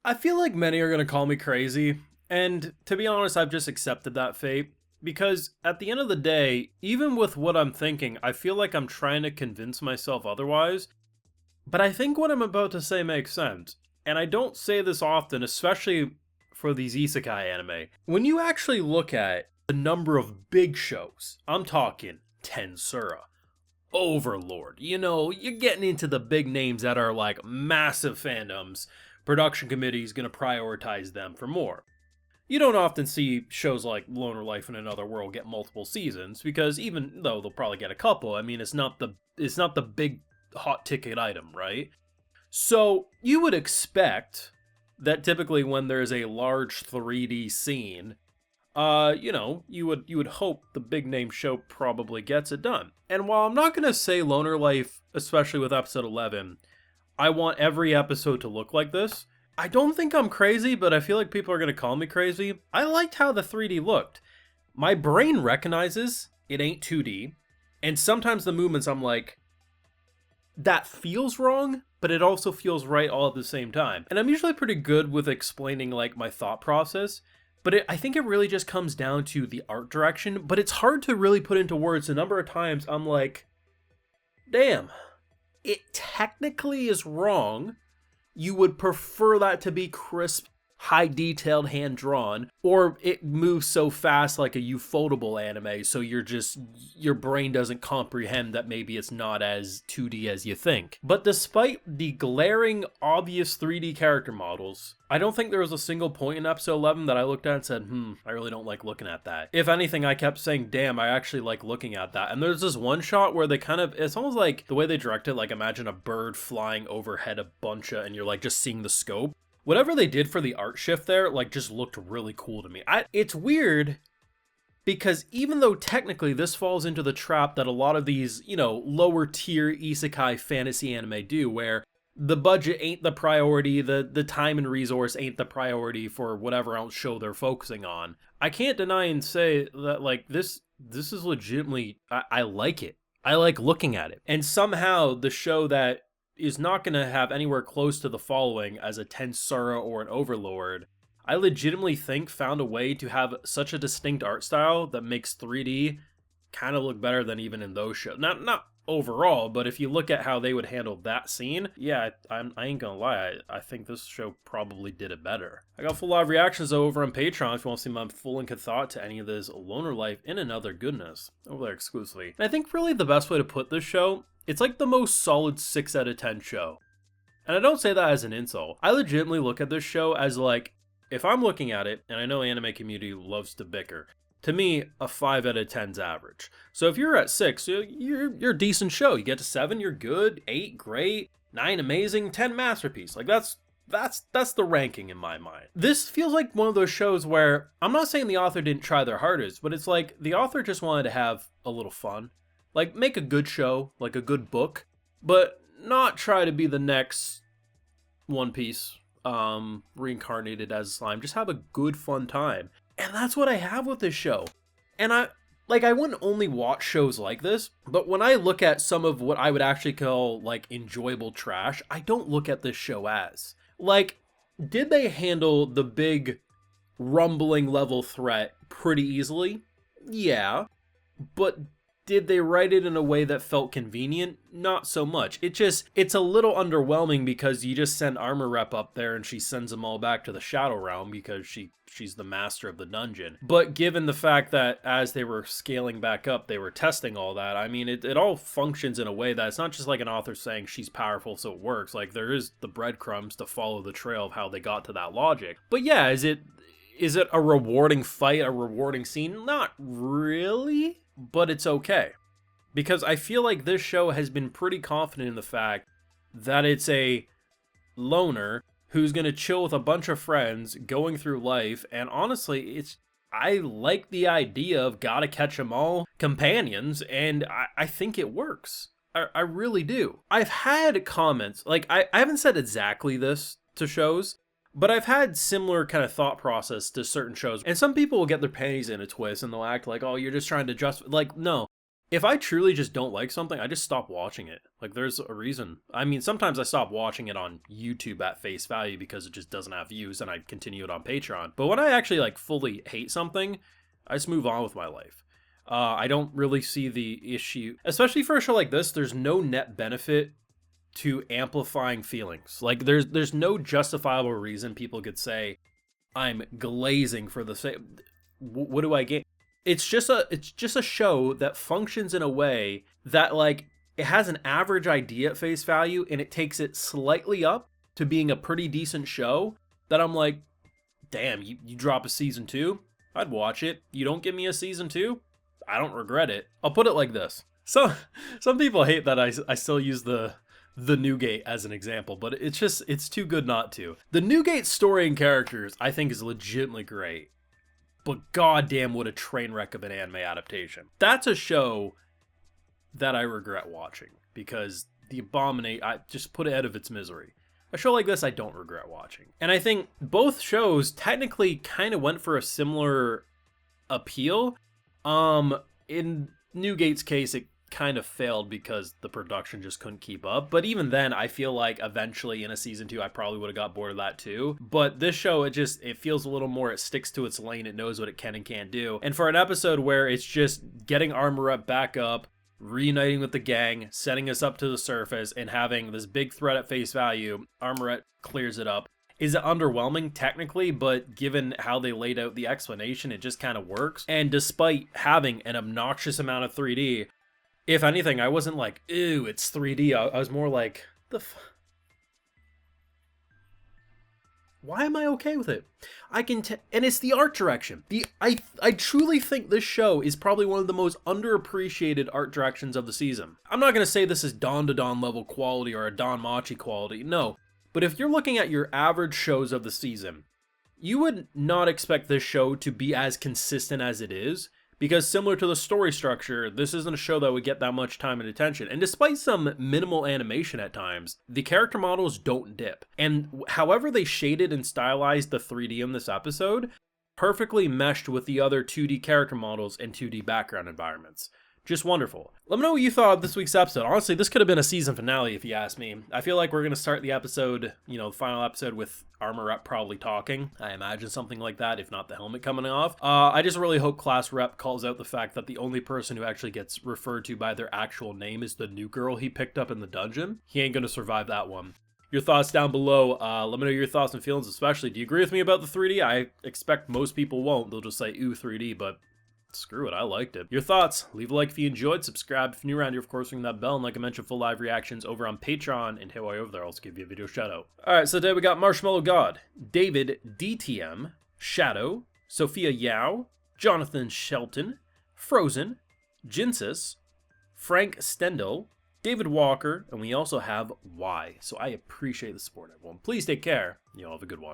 I feel like many are going to call me crazy, and to be honest, I've just accepted that fate. Because at the end of the day, even with what I'm thinking, I feel like I'm trying to convince myself otherwise. But I think what I'm about to say makes sense. And I don't say this often, especially for these isekai anime. When you actually look at the number of big shows, I'm talking Tensura, Overlord, you're getting into the big names that are like massive fandoms. Production committee's gonna prioritize them for more. You don't often see shows like Loner Life in Another World get multiple seasons because even though they'll probably get a couple, I mean it's not the big hot ticket item, right? So you would expect that typically when there's a large 3D scene, you would hope the big name show probably gets it done. And while I'm not gonna say Loner Life, especially with episode 11, I want every episode to look like this. I don't think I'm crazy, but I feel like people are gonna call me crazy. I liked how the 3D looked. My brain recognizes it ain't 2D, and sometimes the movements I'm like, that feels wrong, but it also feels right all at the same time. And I'm usually pretty good with explaining like my thought process, but I think it really just comes down to the art direction, but it's hard to really put into words. A number of times I'm like, damn, it technically is wrong. You would prefer that to be crisp, high detailed, hand drawn, or it moves so fast like a ufotable anime, so your brain doesn't comprehend that maybe it's not as 2D as you think. But despite the glaring obvious 3D character models, I don't think there was a single point in episode 11 that I looked at and said, I really don't like looking at that. If anything, I kept saying, damn, I actually like looking at that. And there's this one shot where they it's almost like the way they direct it, like imagine a bird flying overhead a bunch of, and you're like just seeing the scope. Whatever they did for the art shift there, like, just looked really cool to me. It's weird, because even though technically this falls into the trap that a lot of these, lower tier isekai fantasy anime do, where the budget ain't the priority, the time and resource ain't the priority for whatever else show they're focusing on. I can't deny and say that, like, this is legitimately, I like it. I like looking at it. And somehow the show that is not going to have anywhere close to the following as a Tensura or an Overlord, I legitimately think found a way to have such a distinct art style that makes 3D kind of look better than even in those shows. Not overall, but if you look at how they would handle that scene, yeah, I ain't gonna lie, I think this show probably did it better. I got full live reactions over on Patreon if you want to see my full and thought to any of this Loner Life in Another goodness over there exclusively. And I think really the best way to put this show, it's like the most solid 6 out of 10 show. And I don't say that as an insult. I legitimately look at this show as like, if I'm looking at it, and I know anime community loves to bicker, to me, a 5 out of 10's average. So if you're at 6, you're a decent show. You get to 7, you're good. 8, great. 9, amazing. 10, masterpiece. Like that's the ranking in my mind. This feels like one of those shows where, I'm not saying the author didn't try their hardest, but it's like the author just wanted to have a little fun. Like, make a good show, like a good book, but not try to be the next One Piece, reincarnated as slime. Just have a good, fun time. And that's what I have with this show. And I wouldn't only watch shows like this, but when I look at some of what I would actually call, like, enjoyable trash, I don't look at this show as. Like, did they handle the big, rumbling level threat pretty easily? Yeah. But did they write it in a way that felt convenient? Not so much. It's a little underwhelming because you just send Armor Rep up there and she sends them all back to the Shadow Realm because she's the master of the dungeon. But given the fact that as they were scaling back up, they were testing all that, I mean, it all functions in a way that it's not just like an author saying she's powerful so it works. Like, there is the breadcrumbs to follow the trail of how they got to that logic. But yeah, is it a rewarding fight, a rewarding scene? Not really. But it's okay. Because I feel like this show has been pretty confident in the fact that it's a loner who's going to chill with a bunch of friends going through life. And honestly, I like the idea of gotta catch 'em all companions, and I think it works. I really do. I've had comments, like, I haven't said exactly this to shows, but I've had similar kind of thought process to certain shows. And some people will get their panties in a twist and they'll act like, oh, you're just trying to like, no. If I truly just don't like something, I just stop watching it. Like, there's a reason. I mean, sometimes I stop watching it on YouTube at face value because it just doesn't have views, and I continue it on Patreon. But when I actually, like, fully hate something, I just move on with my life. I don't really see the issue, especially for a show like this. There's no net benefit to amplifying feelings. Like, there's no justifiable reason people could say, I'm glazing for the sake. What do I gain? It's just a show that functions in a way that, like, it has an average idea at face value, and it takes it slightly up to being a pretty decent show. That I'm like, damn, you drop a season 2, I'd watch it. You don't give me a season 2, I don't regret it. I'll put it like this. So some people hate that I still use the Newgate as an example, but it's too good not to. The Newgate story and characters, I think, is legitimately great. But goddamn, what a train wreck of an anime adaptation. That's a show that I regret watching, because the I just put it out of its misery. A show like this I don't regret watching. And I think both shows technically kind of went for a similar appeal. In Newgate's case, it kind of failed because the production just couldn't keep up. But even then, I feel like eventually in a season 2, I probably would have got bored of that too. But this show, it feels a little more, it sticks to its lane, it knows what it can and can't do. And for an episode where it's just getting Armor Up back up, reuniting with the gang, setting us up to the surface, and having this big threat at face value, Armorette clears it up. Is it underwhelming? Technically, but given how they laid out the explanation, it just kind of works. And despite having an obnoxious amount of 3D, if anything, I wasn't like, ew, it's 3D. I was more like, why am I okay with it? And it's the art direction. I truly think this show is probably one of the most underappreciated art directions of the season. I'm not going to say this is Don to Don level quality or a Don Machi quality, no. But if you're looking at your average shows of the season, you would not expect this show to be as consistent as it is, because similar to the story structure, this isn't a show that would get that much time and attention. And despite some minimal animation at times, the character models don't dip. And however they shaded and stylized the 3D in this episode, perfectly meshed with the other 2D character models and 2D background environments. Just wonderful. Let me know what you thought of this week's episode. Honestly, this could have been a season finale if you ask me. I feel like we're going to start the episode, the final episode with Armor Rep probably talking. I imagine something like that, if not the helmet coming off. I just really hope Class Rep calls out the fact that the only person who actually gets referred to by their actual name is the new girl he picked up in the dungeon. He ain't going to survive that one. Your thoughts down below. Let me know your thoughts and feelings, especially. Do you agree with me about the 3D? I expect most people won't. They'll just say, ooh, 3D, but screw it, I liked it. Your thoughts, leave a like if you enjoyed, subscribe if you're new around here, of course, ring that bell, and like I mentioned, full live reactions over on Patreon, and hey, while you're over there, I'll also give you a video shout out. Alright, so today we got Marshmallow God, David DTM, Shadow, Sophia Yao, Jonathan Shelton, Frozen, Jinsis, Frank Stendel, David Walker, and we also have Y. So I appreciate the support, everyone. Please take care. You all have a good one.